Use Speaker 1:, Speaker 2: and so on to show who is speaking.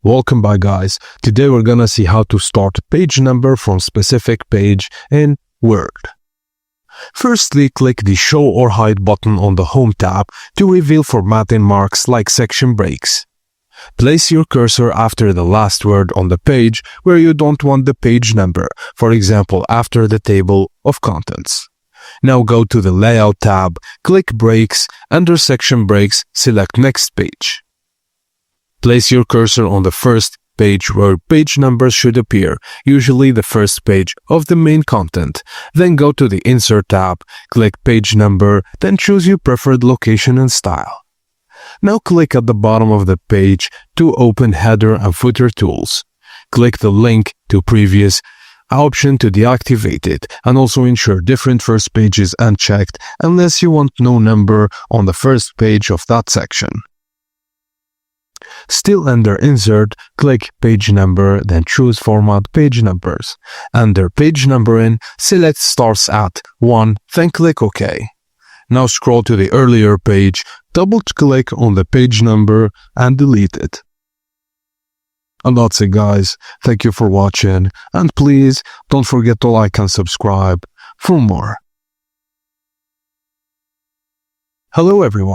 Speaker 1: Welcome back, guys. Today we're gonna see how to start a page number from specific page in Word. Firstly, click the Show or Hide button on the Home tab to reveal formatting marks like section breaks. Place your cursor after the last word on the page where you don't want the page number, for example, after the table of contents. Now go to the Layout tab, click Breaks, under Section Breaks, select Next Page. Place your cursor on the first page where page numbers should appear, usually the first page of the main content. Then go to the Insert tab, click Page Number, then choose your preferred location and style. Now click at the bottom of the page to open Header and Footer tools. Click the link to previous option to deactivate it, and also ensure different first page is unchecked unless you want no number on the first page of that section. Still under Insert, click Page Number, then choose Format Page Numbers. Under Page Numbering, select Starts at 1, then click OK. Now scroll to the earlier page, double-click on the page number and delete it. And that's it, guys. Thank you for watching, and please don't forget to like and subscribe for more. Hello everyone.